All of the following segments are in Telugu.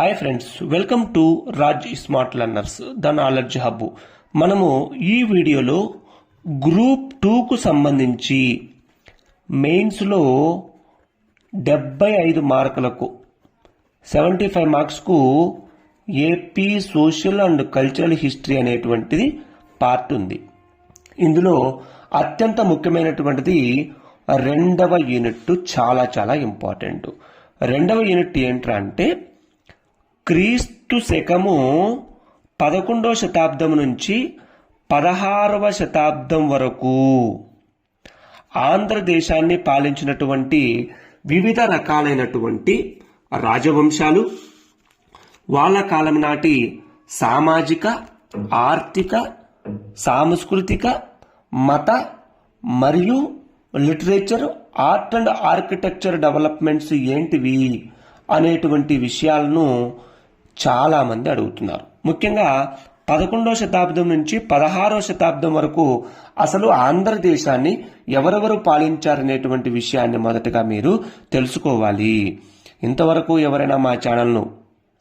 Hi friends, welcome to Raj smart learners the knowledge hub. మనము ఈ వీడియోలో గ్రూప్ 2కు సంబంధించి మెయిన్స్లో 75 మార్కులకు 75 మార్క్స్కు AP social and cultural history అనేటువంటిది పార్ట్ ఉంది. ఇందులో అత్యంత ముఖ్యమైనటువంటిది రెండవ యూనిట్ చాలా చాలా ఇంపార్టెంట్. రెండవ యూనిట్ ఏంటంటే క్రీస్తు శకము 11వ శతాబ్దం నుంచి 16వ శతాబ్దం వరకు ఆంధ్రదేశాన్ని పాలించినటువంటి వివిధ రకాలైనటువంటి రాజవంశాలు, వాళ్ళ కాలం నాటి సామాజిక, ఆర్థిక, సాంస్కృతిక, మత మరియు literature, art and architecture developments ఏంటివి అనేటువంటి విషయాలను చాలామంది అడుగుతున్నారు. ముఖ్యంగా 11వ శతాబ్దం నుంచి 16వ శతాబ్దం వరకు అసలు ఆంధ్రదేశాన్ని ఎవరెవరు పాలించారనేటువంటి విషయాన్ని మొదటగా మీరు తెలుసుకోవాలి. ఇంతవరకు ఎవరైనా మా ఛానల్ను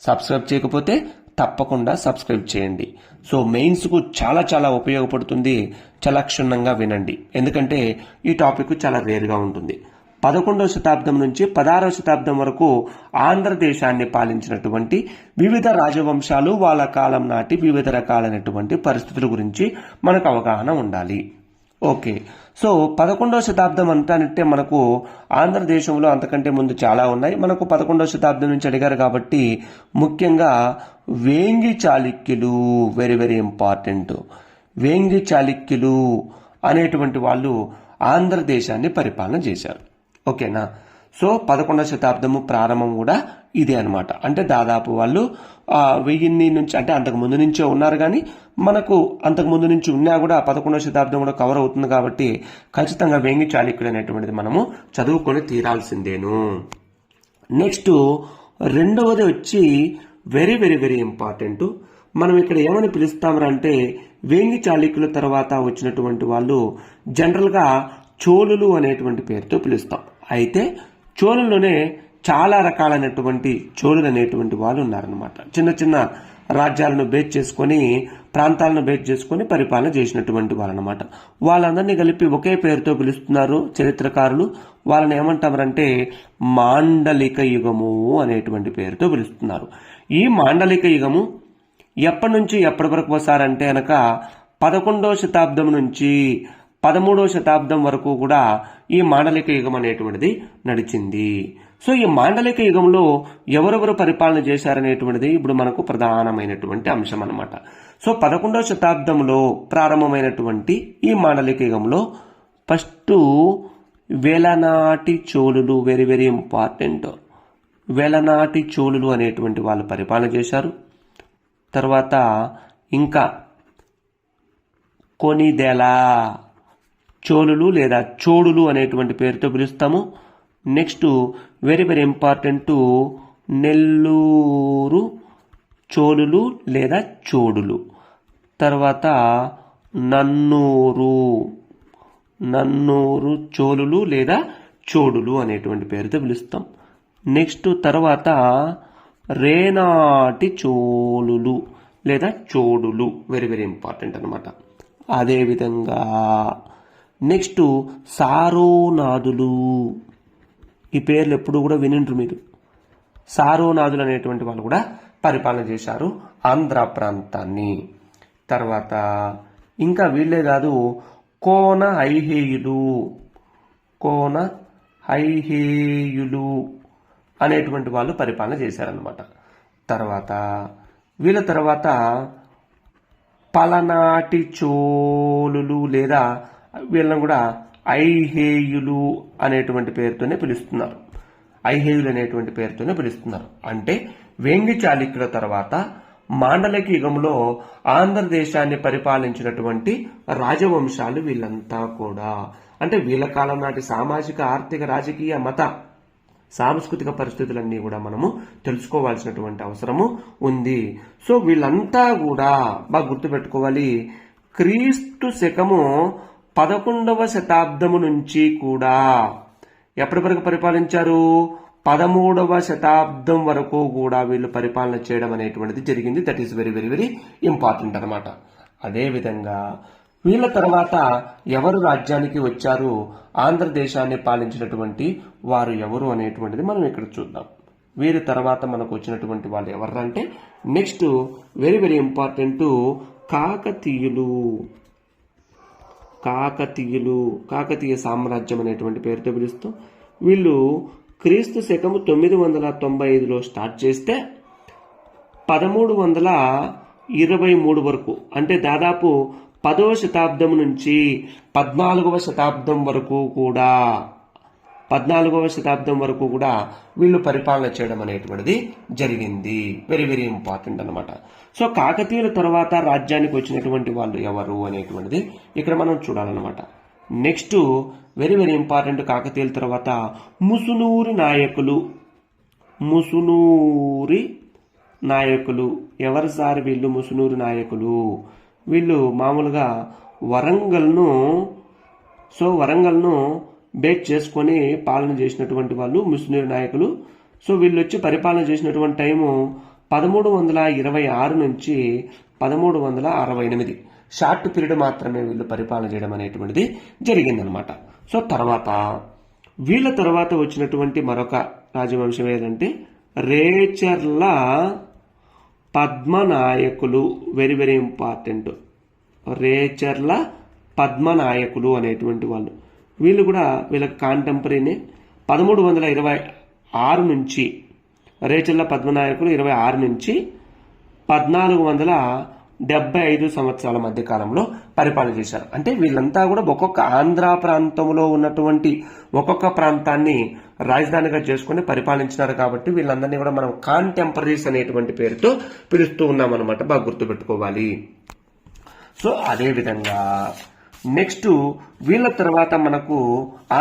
సబ్స్క్రైబ్ చేయకపోతే తప్పకుండా సబ్స్క్రైబ్ చేయండి. సో మెయిన్స్కు చాలా చాలా ఉపయోగపడుతుంది. చాలా క్షుణ్ణంగా వినండి, ఎందుకంటే ఈ టాపిక్ చాలా రేర్గా ఉంటుంది. 11వ శతాబ్దం నుంచి 16వ శతాబ్దం వరకు ఆంధ్రదేశాన్ని పాలించినటువంటి వివిధ రాజవంశాలు, వాళ్ళ కాలం నాటి వివిధ రకాలైనటువంటి పరిస్థితుల గురించి మనకు అవగాహన ఉండాలి. ఓకే, సో 11వ శతాబ్దం అంటానంటే మనకు ఆంధ్రదేశంలో అంతకంటే ముందు చాలా ఉన్నాయి. మనకు 11వ శతాబ్దం నుంచి అడిగారు కాబట్టి ముఖ్యంగా వేంగి చాళుక్యులు వెరీ వెరీ ఇంపార్టెంట్. వేంగి చాళుక్యులు అనేటువంటి వాళ్ళు ఆంధ్రదేశాన్ని పరిపాలన చేశారు. ఓకేనా? సో 11వ శతాబ్దము ప్రారంభం కూడా ఇదే అనమాట. అంటే దాదాపు వాళ్ళు 1000 నుంచి, అంటే అంతకు ముందు నుంచే ఉన్నారు, కానీ మనకు అంతకు ముందు నుంచి ఉన్నా కూడా 11వ శతాబ్దం కూడా కవర్ అవుతుంది కాబట్టి ఖచ్చితంగా వేంగి చాళుక్యులు అనేటువంటిది మనము చదువుకొని తీరాల్సిందేను. నెక్స్ట్ రెండవది వచ్చి వెరీ వెరీ వెరీ ఇంపార్టెంట్. మనం ఇక్కడ ఏమని పిలుస్తామంటే వేంగి చాళుక్యుల తర్వాత వచ్చినటువంటి వాళ్ళు జనరల్గా చోళులు అనేటువంటి పేరుతో పిలుస్తాం. అయితే చోళుల్లోనే చాలా రకాలైనటువంటి చోళులు అనేటువంటి వాళ్ళు ఉన్నారనమాట. చిన్న చిన్న రాజ్యాలను బేస్ చేసుకొని, ప్రాంతాలను బేస్ చేసుకొని పరిపాలన చేసినటువంటి వాళ్ళనమాట. వాళ్ళందరినీ కలిపి ఒకే పేరుతో పిలుస్తున్నారు చరిత్రకారులు. వాళ్ళని ఏమంటారంటే మాండలిక యుగము అనేటువంటి పేరుతో పిలుస్తున్నారు. ఈ మాండలిక యుగము ఎప్పటి నుంచి ఎప్పటి వరకు వస్తారంటే కనుక 11వ శతాబ్దం నుంచి 13వ శతాబ్దం వరకు కూడా ఈ మాండలిక యుగం అనేటువంటిది నడిచింది. సో ఈ మాండలిక యుగంలో ఎవరెవరు పరిపాలన చేశారనేటువంటిది ఇప్పుడు మనకు ప్రధానమైనటువంటి అంశం అన్నమాట. సో 11వ శతాబ్దంలో ప్రారంభమైనటువంటి ఈ మాండలిక యుగంలో ఫస్ట్ వేలనాటి చోళులు వెరీ వెరీ ఇంపార్టెంట్. వేలనాటి చోళులు అనేటువంటి వాళ్ళు పరిపాలన చేశారు. తర్వాత ఇంకా కొనిదెల చోళులు లేదా చోడులు అనేటువంటి పేరుతో పిలుస్తాము. Next very very important Nellore చోళులు లేదా చోడులు. తర్వాత నన్నూరు చోళులు లేదా చోడులు అనేటువంటి పేరుతో పిలుస్తాం. నెక్స్ట్ తర్వాత రేనాటి చోళులు లేదా చోడులు వెరీ వెరీ ఇంపార్టెంట్ అనమాట. అదేవిధంగా నెక్స్ట్ సారోనాథులు. ఈ పేర్లు ఎప్పుడు కూడా వినిండ్రు మీరు. సారోనాథులు అనేటువంటి వాళ్ళు కూడా పరిపాలన చేశారు ఆంధ్ర ప్రాంతాన్ని. తర్వాత ఇంకా వీళ్ళే కాదు, కోన హైహేయులు అనేటువంటి వాళ్ళు పరిపాలన చేశారనమాట. తర్వాత వీళ్ళ తర్వాత పలనాటి చోళులు లేదా వీళ్ళని కూడా ఐహేయులు అనేటువంటి పేరుతోనే పిలుస్తున్నారు. ఐహేయులు అనేటువంటి పేరుతోనే పిలుస్తున్నారు. అంటే వేంగి చాళుక్యుల తర్వాత మాండలిక యుగంలో ఆంధ్రదేశాన్ని పరిపాలించినటువంటి రాజవంశాలు వీళ్ళంతా కూడా. అంటే వీళ్ళ కాలం నాటి సామాజిక, ఆర్థిక, రాజకీయ, మత, సాంస్కృతిక పరిస్థితులన్నీ కూడా మనము తెలుసుకోవాల్సినటువంటి అవసరము ఉంది. సో వీళ్ళంతా కూడా బాగా గుర్తుపెట్టుకోవాలి. క్రీస్తు శకము 11వ శతాబ్దము నుంచి కూడా ఎప్పటి వరకు పరిపాలించారు? 13వ శతాబ్దం వరకు కూడా వీళ్ళు పరిపాలన చేయడం అనేటువంటిది జరిగింది. That is very very very important అనమాట. అదేవిధంగా వీళ్ళ తర్వాత ఎవరు రాజ్యానికి వచ్చారు, ఆంధ్రదేశాన్ని పాలించినటువంటి వారు ఎవరు అనేటువంటిది మనం ఇక్కడ చూద్దాం. వీరి తర్వాత మనకు వచ్చినటువంటి వాళ్ళు ఎవరంటే next very very important Kakatiya సామ్రాజ్యం అనేటువంటి పేరుతో పిలుస్తాం. వీళ్ళు క్రీస్తు శకము 995లో స్టార్ట్ చేస్తే 1323 వరకు, అంటే దాదాపు 10వ శతాబ్దం నుంచి 14వ శతాబ్దం వరకు కూడా వీళ్ళు పరిపాలన చేయడం అనేటువంటిది జరిగింది. వెరీ వెరీ ఇంపార్టెంట్ అనమాట. సో కాకతీయుల తర్వాత రాజ్యానికి వచ్చినటువంటి వాళ్ళు ఎవరు అనేటువంటిది ఇక్కడ మనం చూడాలన్నమాట. నెక్స్ట్ వెరీ వెరీ ఇంపార్టెంట్, కాకతీయుల తర్వాత ముసునూరి నాయకులు ఎవరు సార్ వీళ్ళు? ముసునూరి నాయకులు వీళ్ళు మామూలుగా వరంగల్ను బేట్ చేసుకొని పాలన చేసినటువంటి వాళ్ళు ముసునూరి నాయకులు. సో వీళ్ళు వచ్చి పరిపాలన చేసినటువంటి టైము 1326 నుంచి 1368, షార్ట్ పీరియడ్ మాత్రమే వీళ్ళు పరిపాలన చేయడం అనేటువంటిది జరిగిందనమాట. సో వీళ్ళ తర్వాత వచ్చినటువంటి మరొక రాజవంశం ఏదంటే రేచర్ల పద్మనాయకులు. వెరీ వెరీ ఇంపార్టెంట్, రేచర్ల పద్మనాయకులు అనేటువంటి వాళ్ళు. వీళ్ళు కూడా వీళ్ళకి కాంటెంపరీనే. 1326 నుంచి రేచర్ల పద్మనాయకులు 26 నుంచి 1475 సంవత్సరాల మధ్య కాలంలో పరిపాలన చేశారు. అంటే వీళ్ళంతా కూడా ఒక్కొక్క ఆంధ్ర ప్రాంతంలో ఉన్నటువంటి ఒక్కొక్క ప్రాంతాన్ని రాజధానిగా చేసుకుని పరిపాలించినారు. కాబట్టి వీళ్ళందరినీ కూడా మనం కాంటెంపరీస్ అనేటువంటి పేరుతో పిలుస్తూ ఉన్నాం అనమాట. బాగా గుర్తుపెట్టుకోవాలి. సో అదే విధంగా నెక్స్ట్ వీళ్ళ తర్వాత మనకు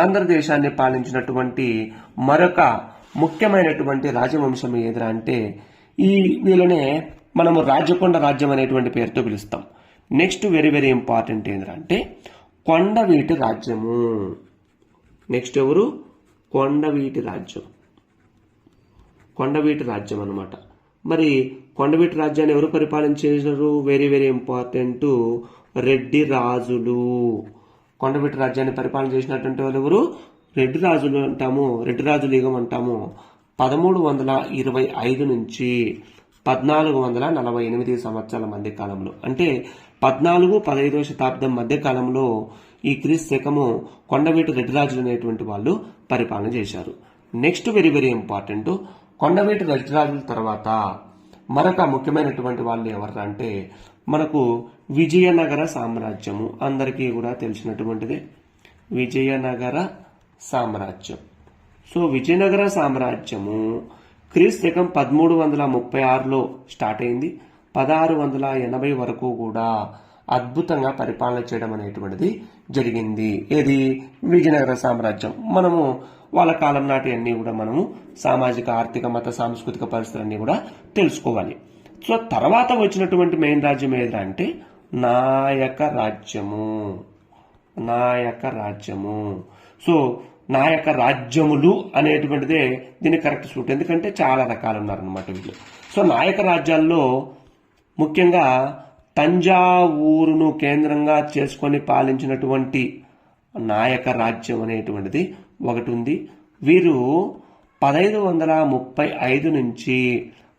ఆంధ్రదేశాన్ని పాలించినటువంటి మరొక ముఖ్యమైనటువంటి రాజవంశం ఏదిరా అంటే వీళ్ళనే మనము రాజకొండ రాజ్యం అనేటువంటి పేరుతో పిలుస్తాం. నెక్స్ట్ వెరీ వెరీ ఇంపార్టెంట్ ఏంద్రా అంటే కొండవీటి రాజ్యము. నెక్స్ట్ ఎవరు? కొండవీటి రాజ్యం అనమాట. మరి కొండవీటి రాజ్యాన్ని ఎవరు పరిపాలించారు? వెరీ వెరీ ఇంపార్టెంట్, రెడ్డి రాజులు. కొండవీటి రాజ్యాన్ని పరిపాలన చేసినటువంటి వాళ్ళు ఎవరు? రెడ్డి రాజులు అంటాము, రెడ్డి రాజుల యుగం అంటాము. 1325 నుంచి 1448 సంవత్సరాల మధ్య కాలంలో, అంటే 14-15వ శతాబ్దం మధ్య కాలంలో ఈ క్రీస్తు శకము కొండవీటి రెడ్డి రాజులు అనేటువంటి వాళ్ళు పరిపాలన చేశారు. నెక్స్ట్ వెరీ వెరీ ఇంపార్టెంట్, కొండవీటి రెడ్డి రాజుల తర్వాత మరొక ముఖ్యమైనటువంటి వాళ్ళు ఎవరు అంటే మనకు విజయనగర సామ్రాజ్యము. అందరికీ కూడా తెలిసినటువంటిదే విజయనగర సామ్రాజ్యం. సో విజయనగర సామ్రాజ్యము క్రీస్తు శకం 1336లో స్టార్ట్ అయింది. 1680 వరకు కూడా అద్భుతంగా పరిపాలన చేయడం అనేటువంటిది జరిగింది. ఏది? విజయనగర సామ్రాజ్యం. మనము వాళ్ళ కాలం నాటి అన్ని కూడా మనము సామాజిక, ఆర్థిక, మత, సాంస్కృతిక పరిస్థితులన్నీ కూడా తెలుసుకోవాలి. సో తర్వాత వచ్చినటువంటి మెయిన్ రాజ్యం ఏదిరా అంటే నాయక రాజ్యము. సో నాయక రాజ్యములు అనేటువంటిదే దీనికి కరెక్ట్ సూట్, ఎందుకంటే చాలా రకాలు ఉన్నారనమాట వీళ్ళు. సో నాయక రాజ్యాల్లో ముఖ్యంగా తంజావూరును కేంద్రంగా చేసుకొని పాలించినటువంటి నాయక రాజ్యం అనేటువంటిది ఒకటి ఉంది. వీరు 1535 నుంచి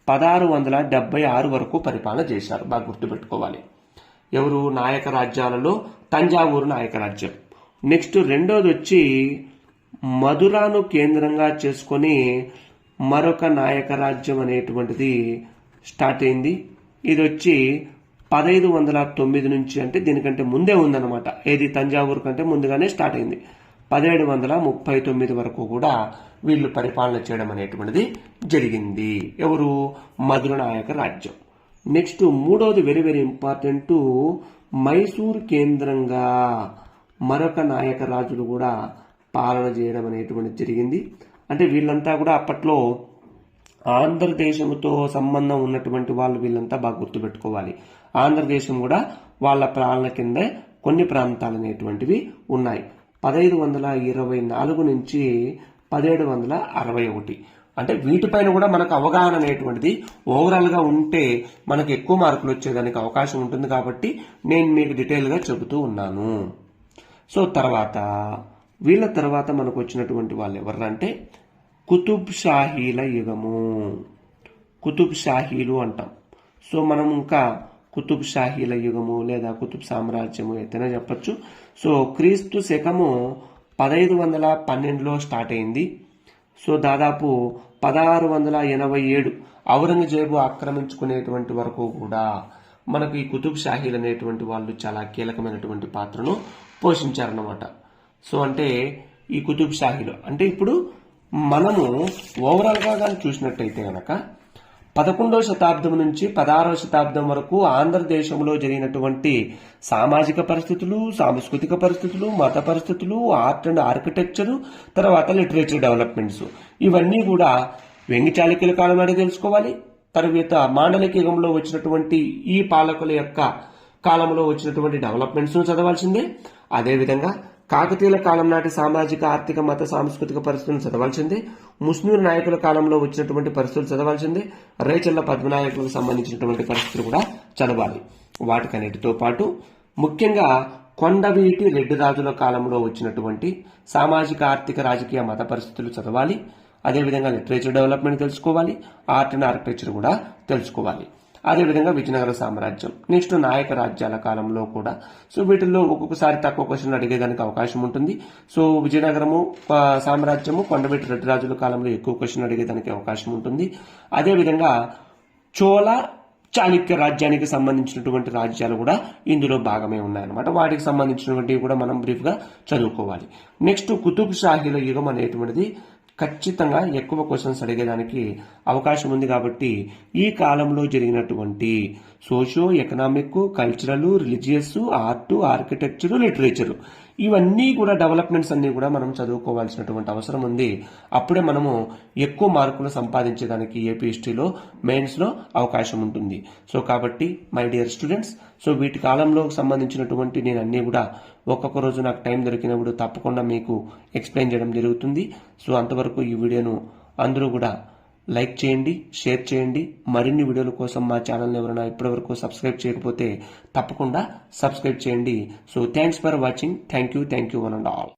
1676 వరకు పరిపాలన చేశారు. బాగా గుర్తుపెట్టుకోవాలి. ఎవరు? నాయక రాజ్యాలలో తంజావూరు నాయక రాజ్యం. నెక్స్ట్ రెండోది వచ్చి మధురాను కేంద్రంగా చేసుకొని మరొక నాయక రాజ్యం అనేటువంటిది స్టార్ట్ అయింది. ఇది వచ్చి 1509 నుంచి, అంటే దీనికంటే ముందే ఉందన్నమాట. ఏది? తంజావూరు కంటే ముందుగానే స్టార్ట్ అయింది. 1739 వరకు కూడా వీళ్ళు పరిపాలన చేయడం అనేటువంటిది జరిగింది. ఎవరు? మధుర నాయక రాజ్యం. నెక్స్ట్ మూడోది వెరీ వెరీ ఇంపార్టెంట్, మైసూర్ కేంద్రంగా మరొక నాయక రాజులు కూడా పాలన చేయడం అనేటువంటిది జరిగింది. అంటే వీళ్ళంతా కూడా అప్పట్లో ఆంధ్రదేశంతో సంబంధం ఉన్నటువంటి వాళ్ళు. వీళ్ళంతా బాగా గుర్తుపెట్టుకోవాలి. ఆంధ్రదేశం కూడా వాళ్ళ పాలన కింద కొన్ని ప్రాంతాలు అనేటువంటివి ఉన్నాయి. 1524 నుంచి 1761 అంటే వీటిపైన కూడా మనకు అవగాహన అనేటువంటిది ఓవరాల్ గా ఉంటే మనకు ఎక్కువ మార్కులు వచ్చేదానికి అవకాశం ఉంటుంది కాబట్టి నేను మీకు డీటెయిల్ గా చెబుతూ ఉన్నాను. సో వీళ్ళ తర్వాత మనకు వచ్చినటువంటి వాళ్ళు ఎవరంటే కుతుబ్ షాహీల యుగము. కుతుబ్ షాహీలు అంటాం. సో మనం ఇంకా కుతుబ్ షాహీల యుగము లేదా కుతుబ్ సామ్రాజ్యము ఎత్తైనా చెప్పచ్చు. సో క్రీస్తు శకము 1512లో స్టార్ట్ అయింది. సో దాదాపు 1687 ఔరంగజేబు ఆక్రమించుకునేటువంటి వరకు కూడా మనకు ఈ కుతుబ్ షాహీలు అనేటువంటి వాళ్ళు చాలా కీలకమైనటువంటి పాత్రను పోషించారన్నమాట. సో అంటే ఈ కుతుబ్ షాహీలు అంటే ఇప్పుడు మనము ఓవరాల్ గా కానీ చూసినట్టయితే గనక 11వ శతాబ్దం నుంచి 16వ శతాబ్దం వరకు ఆంధ్రదేశంలో జరిగినటువంటి సామాజిక పరిస్థితులు, సాంస్కృతిక పరిస్థితులు, మత పరిస్థితులు, ఆర్ట్ అండ్ ఆర్కిటెక్చర్, తర్వాత లిటరేచర్ డెవలప్మెంట్స్ ఇవన్నీ కూడా వెంగి చాళుక్యుల కాలం నాటి తెలుసుకోవాలి. తర్వాత మాండలిక యుగంలో వచ్చినటువంటి ఈ పాలకుల యొక్క కాలంలో వచ్చినటువంటి డెవలప్మెంట్స్ ను చదవాల్సిందే. అదేవిధంగా కాకతీయుల కాలం నాటి సామాజిక, ఆర్థిక, మత, సాంస్కృతిక పరిస్థితులను చదవాల్సిందే. ముస్లిం నాయకుల కాలంలో వచ్చినటువంటి పరిస్థితులు చదవాల్సిందే. రేచల్ల పద్మనాయకులకు సంబంధించినటువంటి పరిస్థితులు కూడా చదవాలి. వాటికన్నిటితో పాటు ముఖ్యంగా కొండవీటి రెడ్డి రాజుల కాలంలో వచ్చినటువంటి సామాజిక, ఆర్థిక, రాజకీయ, మత పరిస్థితులు చదవాలి. అదేవిధంగా లిటరేచర్ డెవలప్మెంట్ తెలుసుకోవాలి. ఆర్ట్ అండ్ ఆర్కిటెక్చర్ కూడా తెలుసుకోవాలి. అదేవిధంగా విజయనగర సామ్రాజ్యం, నెక్స్ట్ నాయక రాజ్యాల కాలంలో కూడా. సో వీటిల్లో ఒక్కొక్కసారి తక్కువ క్వశ్చన్లు అడిగేదానికి అవకాశం ఉంటుంది. సో విజయనగరము సామ్రాజ్యము, కొండవీటి రెడ్డి రాజుల కాలంలో ఎక్కువ క్వశ్చన్ అడిగేదానికి అవకాశం ఉంటుంది. అదేవిధంగా చోళ, చాళుక్య రాజ్యానికి సంబంధించినటువంటి రాజ్యాలు కూడా ఇందులో భాగమే ఉన్నాయన్నమాట. వాటికి సంబంధించినటువంటివి కూడా మనం బ్రీఫ్ గా చదువుకోవాలి. నెక్స్ట్ కుతుబ్ షాహీల యుగం అనేటువంటిది ఖచ్చితంగా ఎక్కువ క్వశ్చన్స్ అడిగేదానికి అవకాశం ఉంది కాబట్టి ఈ కాలంలో జరిగినటువంటి socio economic, cultural, religious, art, architecture, literature ఇవన్నీ కూడా డెవలప్మెంట్స్ అన్ని కూడా మనం చదువుకోవాల్సినటువంటి అవసరం ఉంది. అప్పుడే మనము ఎక్కువ మార్కులు సంపాదించేదానికి ఏపీ హిస్టరీలో మెయిన్స్ లో అవకాశం ఉంటుంది. సో కాబట్టి మై డియర్ స్టూడెంట్స్, సో వీటి కాలంలో సంబంధించినటువంటి నేను అన్ని కూడా ఒక్కొక్క రోజు నాకు టైం దొరికినప్పుడు తప్పకుండా మీకు ఎక్స్ప్లెయిన్ చేయడం జరుగుతుంది. సో అంతవరకు ఈ వీడియోను అందరూ కూడా లైక్ చేయండి, షేర్ చేయండి. మరిన్ని వీడియోల కోసం మా ఛానల్ ఎవరైనా ఇప్పటివరకు సబ్స్క్రైబ్ చేయకపోతే తప్పకుండా సబ్స్క్రైబ్ చేయండి. So thanks for watching. Thank you one and all.